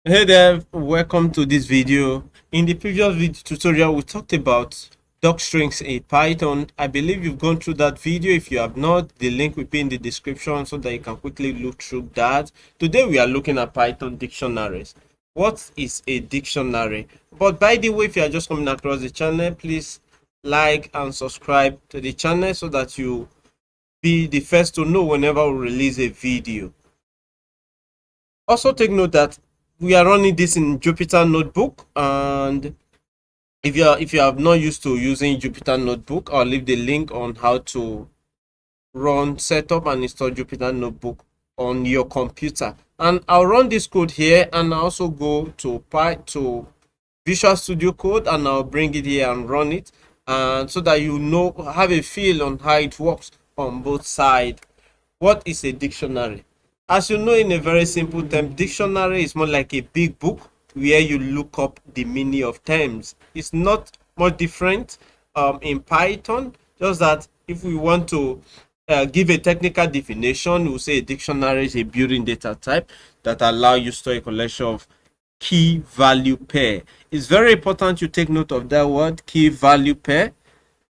Hey there, welcome to this video. In the previous video tutorial, we talked about docstrings in Python. I believe you've gone through that video. If you have not, the link will be in the description so that you can quickly look through that. Today, we are looking at Python dictionaries. What is a dictionary? But by the way, if you are just coming across the channel, please like and subscribe to the channel so that you be the first to know whenever we release a video. Also take note that we are running this in Jupyter Notebook, and if you have not used to using Jupyter Notebook, I'll leave the link on how to run, set up and install Jupyter Notebook on your computer. And I'll run this code here, and I'll also go to Visual Studio Code, and I'll bring it here and run it, and so that you know, have a feel on how it works on both sides. What is a dictionary? As you know, in a very simple term, dictionary is more like a big book where you look up the meaning of terms. It's not much different in Python, just that if we want to give a technical definition, we'll say a dictionary is a built-in data type that allow you to store a collection of key value pair. It's very important you take note of that word, key value pair,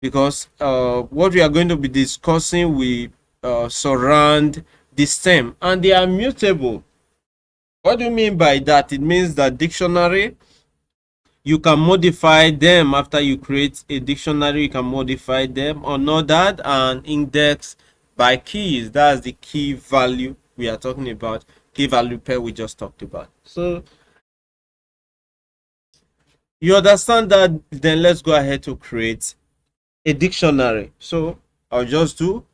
because what we are going to be discussing will surround the stem, and they are mutable. What do you mean by that? It means that dictionary, you can modify them after you create a dictionary. You can modify them or not that, and index by keys. That's the key value we are talking about, key value pair we just talked about. So you understand that. Then let's go ahead to create a dictionary. So I'll just do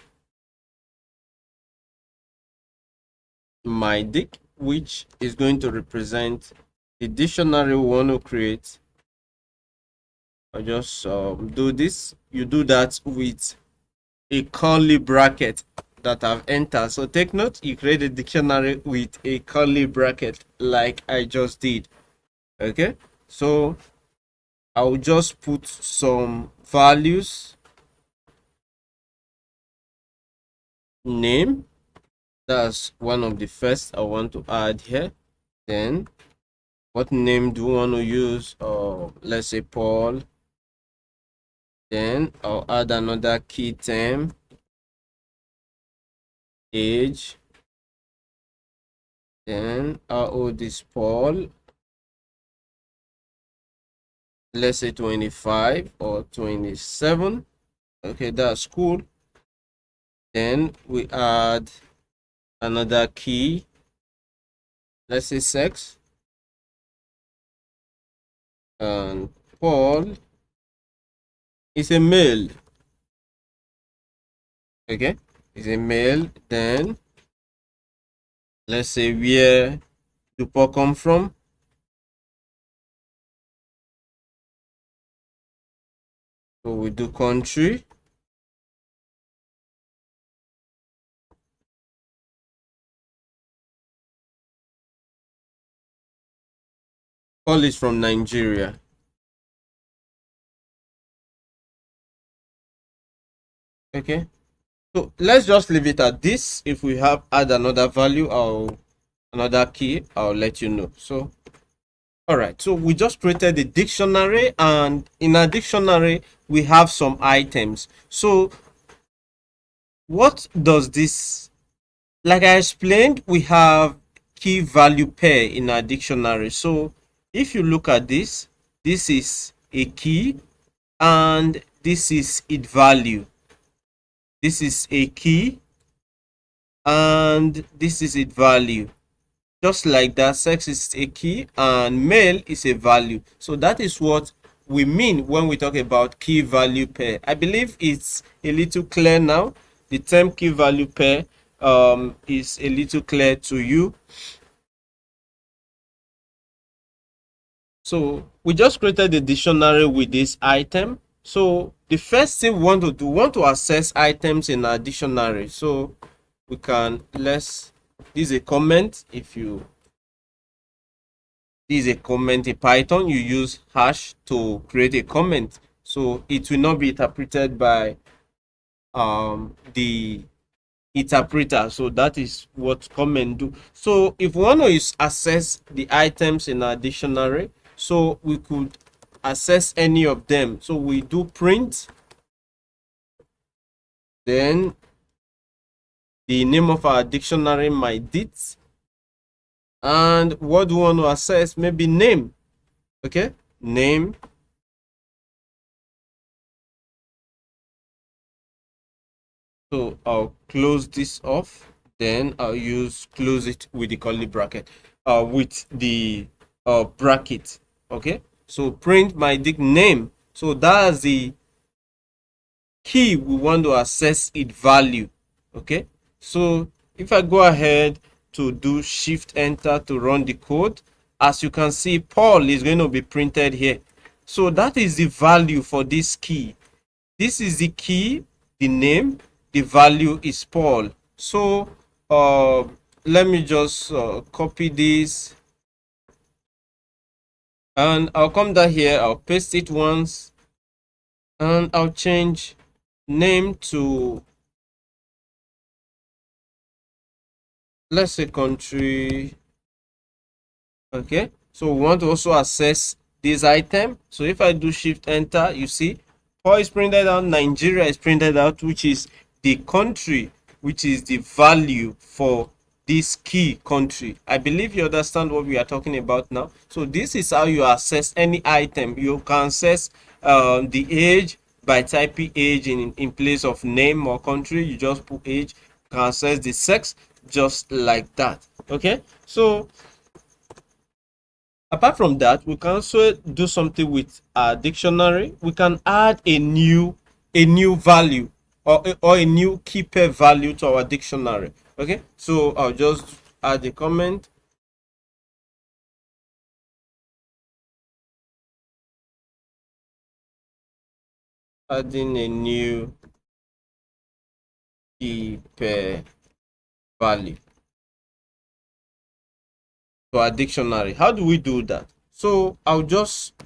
my dic, which is going to represent the dictionary we want to create. I'll just do this. You do that with a curly bracket that I've entered. So take note, you create a dictionary with a curly bracket like I just did. Okay, so I'll just put some values. Name, that's one of the first I want to add here. Then what name do you want to use? Let's say Paul. Then I'll add another key term, age. Then I'll hold this Paul, let's say 25 or 27. Okay, that's cool. Then we add another key, let's say sex, and Paul is a male. Okay, is a male. Then let's say where do Paul come from? So we do country. Paul is from Nigeria. Okay, so let's just leave it at this. If we have add another value or another key, I'll let you know. So all right, so we just created a dictionary, and in a dictionary we have some items. So what does this, like I explained, we have key value pair in our dictionary. So if you look at this, this is a key and this is its value. This is a key and this is its value. Just like that, sex is a key and male is a value. So that is what we mean when we talk about key value pair. I believe it's a little clear now. The term key value pair is a little clear to you. So we just created the dictionary with this item. So the first thing we want to do, we want to access items in our dictionary. So we can, this is a comment. If you, this is a comment in Python, you use hash to create a comment, so it will not be interpreted by the interpreter. So that is what come and do. So if we want to access the items in our dictionary, so we could access any of them. So we do print, then the name of our dictionary, my dit, and what do we want to access? Maybe name. Okay, name. So I'll close this off, then I'll close it with the curly bracket, with the bracket. Okay, so print my dict name. So that's the key we want to access its value. Okay, so if I go ahead to do shift enter to run the code, as you can see, Paul is going to be printed here. So that is the value for this key. This is the key, the name, the value is Paul. So let me just copy this, and I'll come down here, I'll paste it once, and I'll change name to, let's say, country. Okay, so we want to also access this item. So if I do shift enter, you see Paul is printed out, Nigeria is printed out, which is the country, which is the value for this key country. I believe you understand what we are talking about now. So this is how you access any item. You can access the age by typing age in place of name or country. You just put age. You can access the sex just like that. Okay, so apart from that, we can also do something with our dictionary. We can add a new value, or a new key pair value to our dictionary. Okay, so I'll just add a comment. Adding a new key pair value to our dictionary. How do we do that? So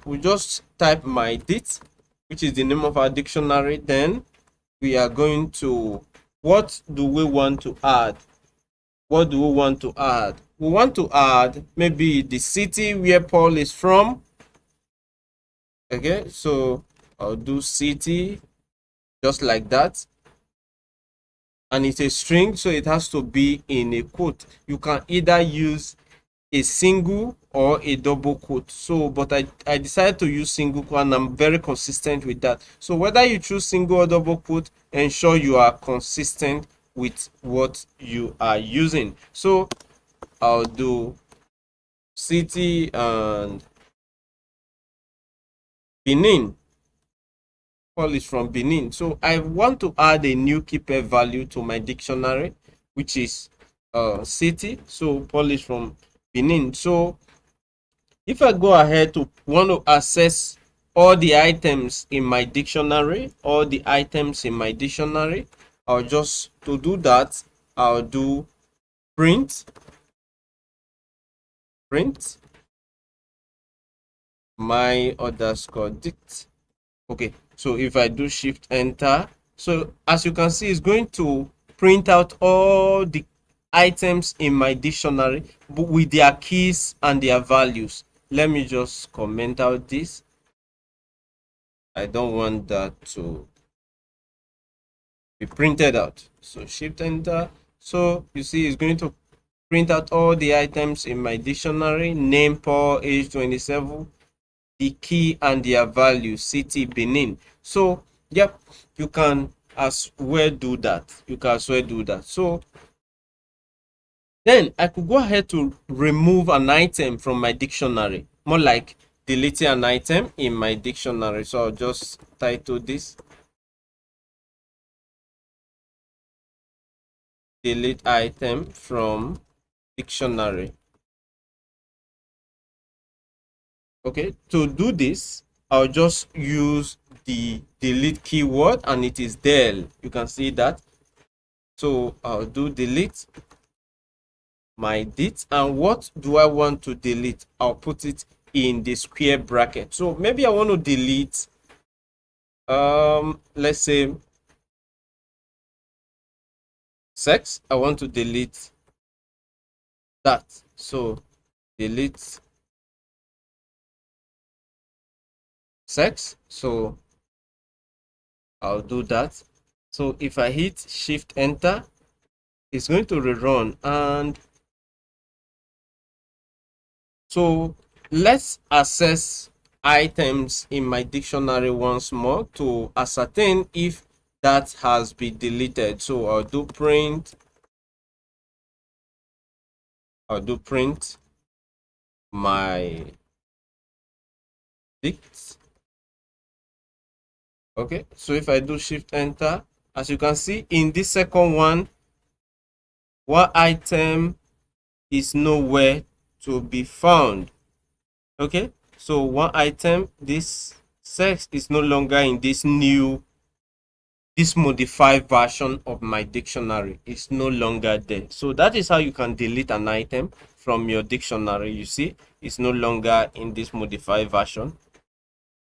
we just type my dit, which is the name of our dictionary. Then we are going to, what do we want to add? What do we want to add? We want to add maybe the city where Paul is from. Okay, so I'll do city just like that, and it's a string, so it has to be in a quote. You can either use a single or a double quote. So but I decided to use single quote, and I'm very consistent with that. So whether you choose single or double quote, ensure you are consistent with what you are using. So I'll do city and Benin. Paul is from Benin. So I want to add a new key pair value to my dictionary, which is city. So Paul is from Benin. So if I go ahead to want to access all the items in my dictionary, I'll just, to do that, I'll do print my underscore dict. Okay, so if I do shift enter, so as you can see, it's going to print out all the items in my dictionary, but with their keys and their values. Let me just comment out this. I don't want that to be printed out. So shift enter. So you see, it's going to print out all the items in my dictionary: name Paul, age 27, the key and their value, city Benin. So yep, you can as well do that. So then I could go ahead to remove an item from my dictionary, more like deleting an item in my dictionary. So I'll just title this delete item from dictionary. Okay, to do this, I'll just use the delete keyword, and it is del. You can see that. So I'll do delete my dit, and what do I want to delete? I'll put it in the square bracket. So maybe I want to delete let's say sex, I want to delete that. So delete sex. So I'll do that. So if I hit shift enter, it's going to rerun. And so let's access items in my dictionary once more to ascertain if that has been deleted. So I'll do print my dict. Okay, so if I do shift enter, as you can see in this second one item is nowhere to be found. Okay, so one item, this sex, is no longer in this modified version of my dictionary. It's no longer there. So that is how you can delete an item from your dictionary. You see, it's no longer in this modified version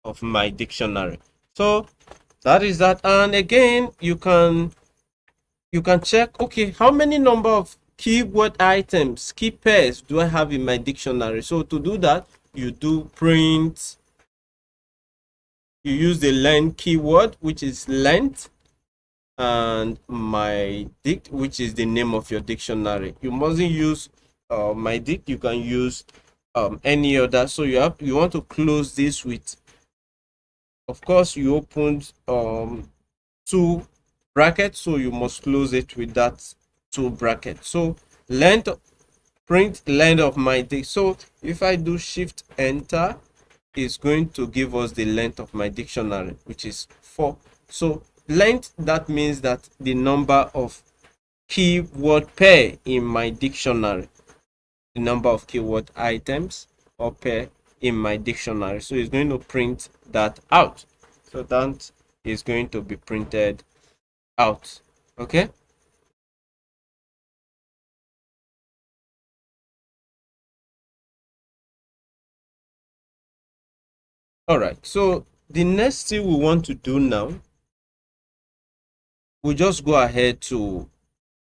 of my dictionary. So that is that. And again, you can check, okay, how many number of keyword items, key pairs do I have in my dictionary? So to do that, you do print, you use the length keyword, which is length, and my dict, which is the name of your dictionary. You mustn't use my dict, you can use any other. So you want to close this with, of course, you opened two brackets, so you must close it with that two brackets. So length, print length of my dict. So if I do shift enter, it's going to give us the length of my dictionary, which is 4. So length, that means that the number of keyword pair in my dictionary, the number of keyword items or pair in my dictionary. So it's going to print that out. So that is going to be printed out. Okay. All right. So the next thing we want to do now, we just go ahead to,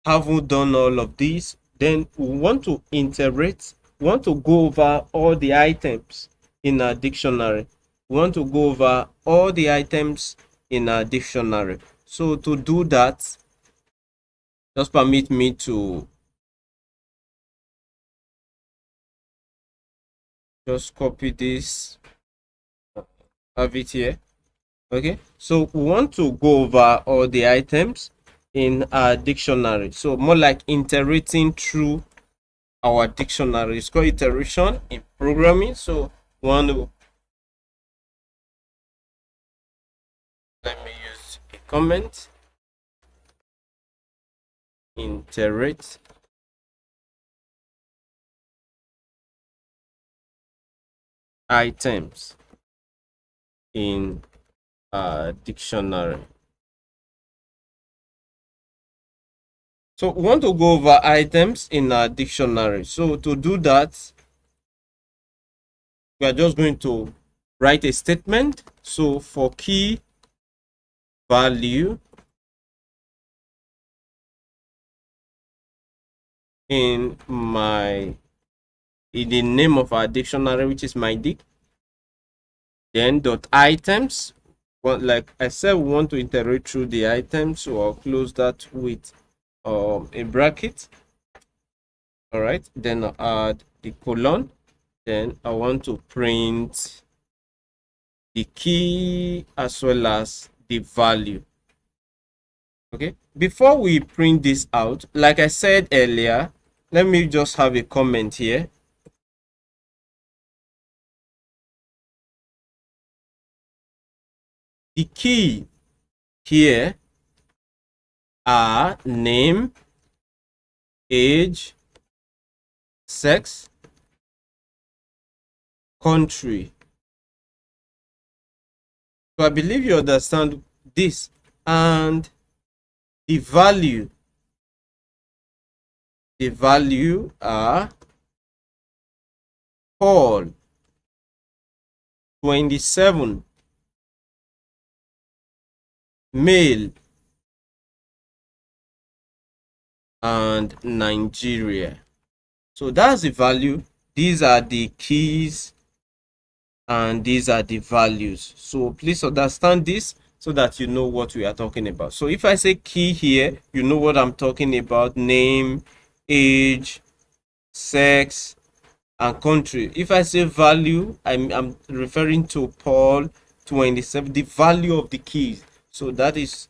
having done all of these, then we want to iterate, we want to go over all the items in our dictionary. We want to go over all the items in our dictionary. So to do that, just permit me to just copy this, have it here. Okay, so we want to go over all the items in our dictionary. So more like iterating through our dictionary. It's called iteration in programming. So we want to, let me use a comment, iterate items in a dictionary. So we want to go over items in our dictionary. So to do that, we are just going to write a statement. So for key value in the name of our dictionary, which is my dict, then dot items. Well, like I said, we want to iterate through the items, so I'll close that with a bracket. All right, then I'll add the colon, then I want to print the key as well as the value. Okay, before we print this out, like I said earlier, let me just have a comment here. The key here are name, age, sex, country. So I believe you understand this. And the value are Paul 27, male, and Nigeria. So that's the value. These are the keys and these are the values. So please understand this so that you know what we are talking about. So if I say key here, you know what I'm talking about: name, age, sex, and country. If I say value, I'm referring to Paul 27, the value of the keys. So that is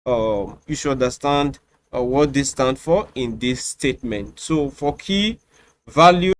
you should understand what this stands for in this statement. So for key value